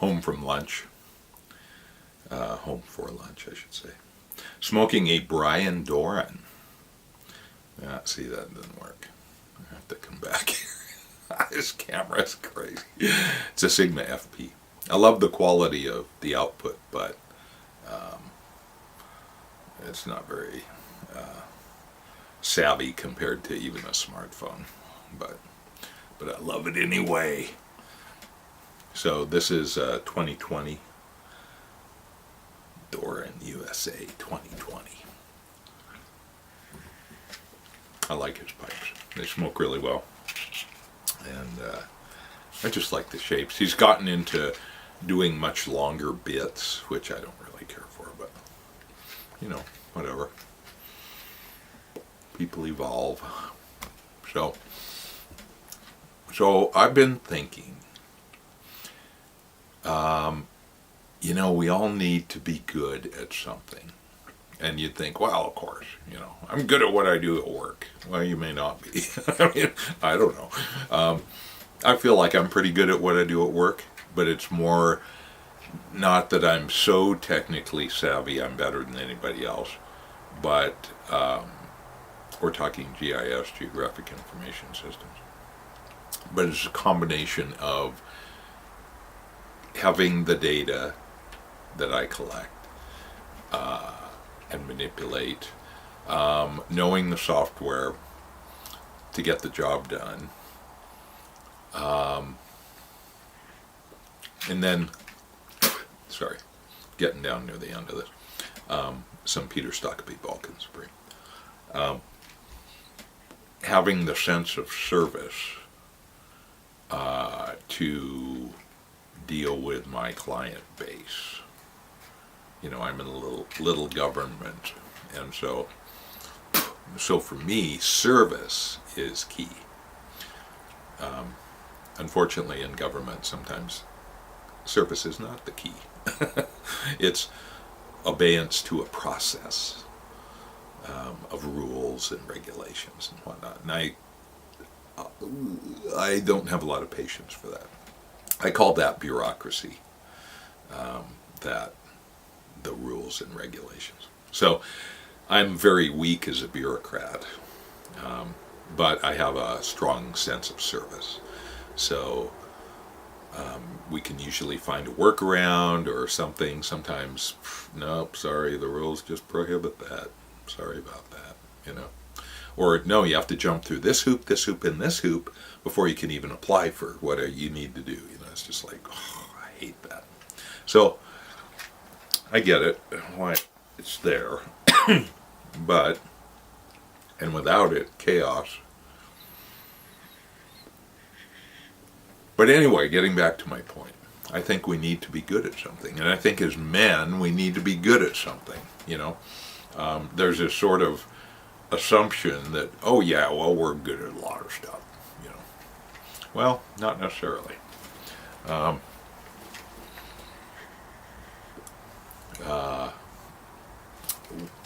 home from lunch. Home for lunch, I should say. Smoking a Brian Doran. See, that didn't work. I have to come back here. This camera is crazy. It's a Sigma FP. I love the quality of the output, but it's not very savvy compared to even a smartphone. But I love it anyway. So this is 2020. Doran USA 2020. I like his pipes. They smoke really well. And I just like the shapes. He's gotten into doing much longer bits, which I don't really care for, but you know, whatever. People evolve. So I've been thinking, you know, we all need to be good at something. And you'd think, well, of course, you know, I'm good at what I do at work. Well, you may not be. I mean, I don't know. I feel like I'm pretty good at what I do at work, but it's more not that I'm so technically savvy, I'm better than anybody else, but we're talking GIS, Geographic Information Systems. But it's a combination of having the data that I collect and manipulate, knowing the software to get the job done, and then, sorry, getting down near the end of this, some Stokkebye Balkan Supreme. Having the sense of service to deal with my client base. You know, I'm in a little government, and so for me, service is key. Unfortunately, in government, sometimes service is not the key. It's abeyance to a process of rules and regulations and whatnot. And I don't have a lot of patience for that. I call that bureaucracy. That the rules and regulations. So I'm very weak as a bureaucrat, but I have a strong sense of service. So we can usually find a workaround or something. Sometimes, nope, sorry, the rules just prohibit that. Sorry about that, you know. Or no, you have to jump through this hoop, and this hoop before you can even apply for what you need to do. You know, it's just like, oh, I hate that. So I get it, why it's there, but, and without it, chaos. But anyway, getting back to my point, I think we need to be good at something, and I think as men, we need to be good at something, you know. There's this sort of assumption that, oh yeah, well, we're good at a lot of stuff, you know. Well, not necessarily.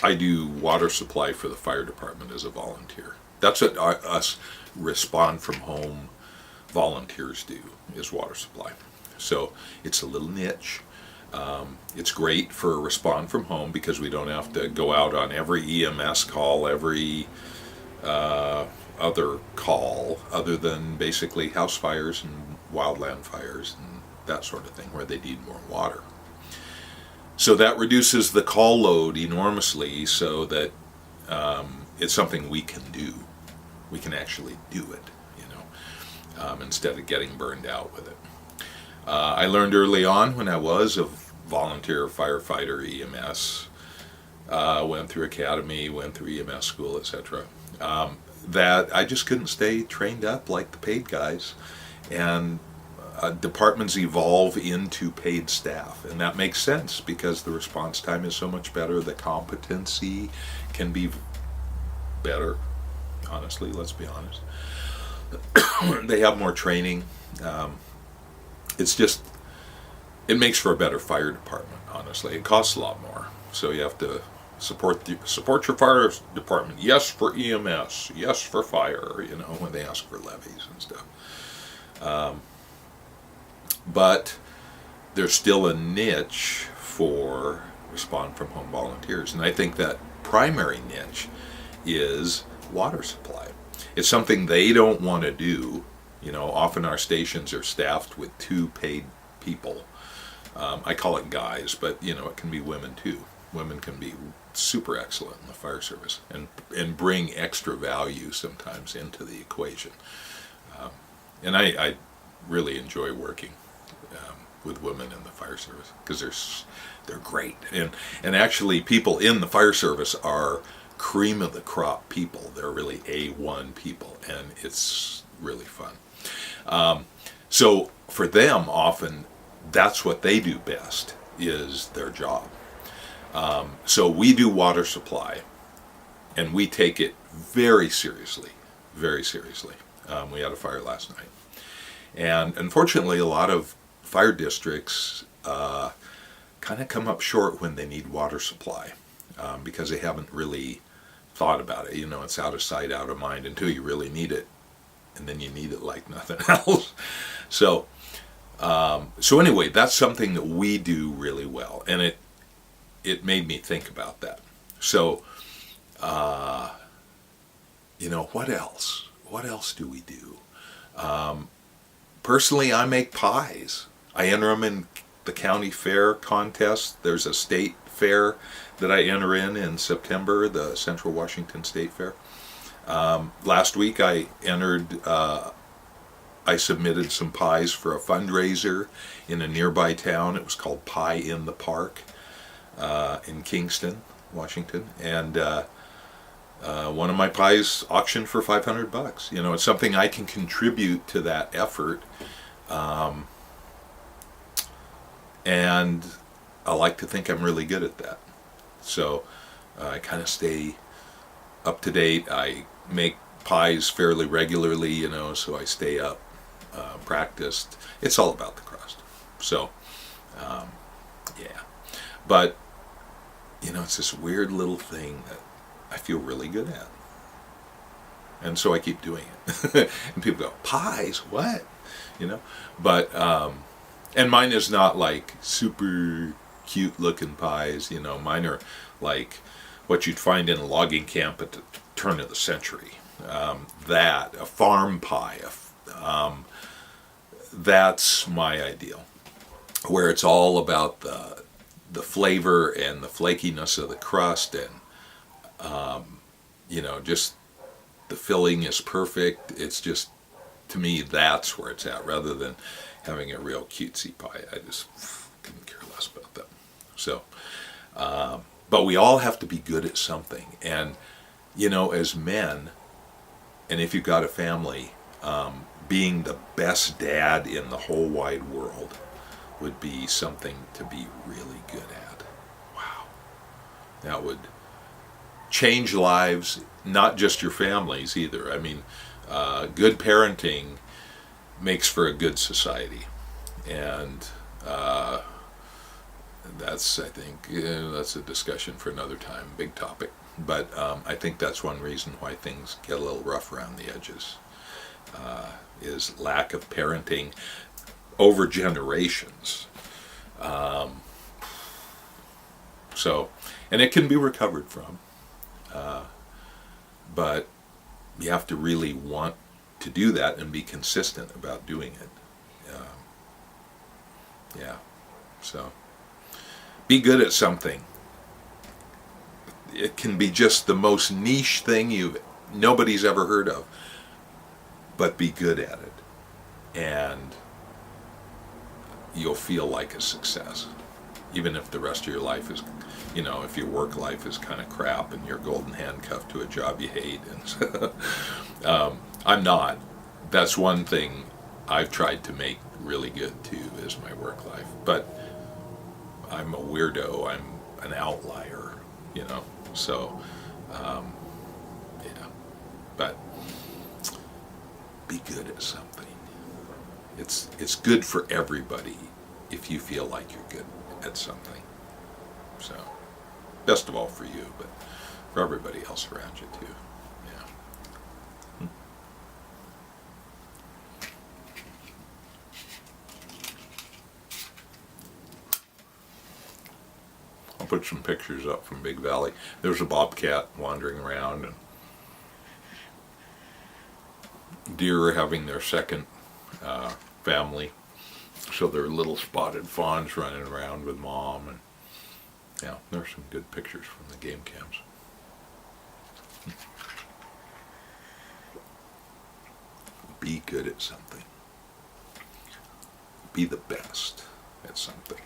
I do water supply for the fire department as a volunteer. That's what us respond from home volunteers do, is water supply. So it's a little niche. It's great for respond from home because we don't have to go out on every EMS call, every other call, other than basically house fires and wildland fires and that sort of thing where they need more water. So that reduces the call load enormously, so that it's something we can do. We can actually do it, you know, instead of getting burned out with it. I learned early on when I was a volunteer firefighter EMS, went through academy, went through EMS school, etc., that I just couldn't stay trained up like the paid guys. And departments evolve into paid staff, and that makes sense because the response time is so much better, the competency can be better, honestly, let's be honest. They have more training. It's just, it makes for a better fire department, honestly. It costs a lot more, so you have to support your fire department. Yes for EMS, yes for fire, you know, when they ask for levies and stuff. But there's still a niche for respond from home volunteers. And I think that primary niche is water supply. It's something they don't want to do. You know, often our stations are staffed with 2 paid people. I call it guys, but you know, it can be women too. Women can be super excellent in the fire service and bring extra value sometimes into the equation. And I really enjoy working with women in the fire service because they're great. And actually, people in the fire service are cream of the crop people. They're really A1 people, and it's really fun. So for them, often that's what they do best, is their job. So we do water supply, and we take it very seriously, very seriously. We had a fire last night, and unfortunately, a lot of fire districts kind of come up short when they need water supply because they haven't really thought about it. You know, it's out of sight, out of mind until you really need it, and then you need it like nothing else. So anyway, that's something that we do really well, and it made me think about that. So, you know, what else? What else do we do? Personally, I make pies. I enter them in the county fair contest. There's a state fair that I enter in September, the Central Washington State Fair. Last week I submitted some pies for a fundraiser in a nearby town. It was called Pie in the Park in Kingston, Washington. And one of my pies auctioned for $500. You know, it's something I can contribute to that effort. And I like to think I'm really good at that. So I kind of stay up to date. I make pies fairly regularly, you know, so I stay up, practiced. It's all about the crust. So, yeah. But, you know, it's this weird little thing that I feel really good at. And so I keep doing it. And people go, pies? What? You know? But, and mine is not like super cute looking pies, you know. Mine are like what you'd find in a logging camp at the turn of the century. A farm pie, that's my ideal. Where it's all about the flavor and the flakiness of the crust, and you know, just the filling is perfect. It's just, to me, that's where it's at, rather than having a real cutesy pie. I just couldn't care less about that. So, but we all have to be good at something. And, you know, as men, and if you've got a family, being the best dad in the whole wide world would be something to be really good at. Wow. That would change lives, not just your families either. I mean, good parenting makes for a good society. And that's, I think, that's a discussion for another time, big topic. But I think that's one reason why things get a little rough around the edges, is lack of parenting over generations. So, and it can be recovered from, but you have to really want to do that and be consistent about doing it. Yeah, so be good at something. It can be just the most niche thing nobody's ever heard of, but be good at it, and you'll feel like a success, even if the rest of your life is, you know, if your work life is kind of crap and you're golden handcuffed to a job you hate. And I'm not. That's one thing I've tried to make really good too, is my work life. But I'm a weirdo. I'm an outlier, you know. So, yeah. But be good at something. It's good for everybody if you feel like you're good at something. So, best of all for you, but for everybody else around you too. Yeah. put some pictures up from Big Valley. There's a bobcat wandering around, and deer are having their second family. So there are little spotted fawns running around with mom, and yeah, there's some good pictures from the game cams. Be good at something. Be the best at something.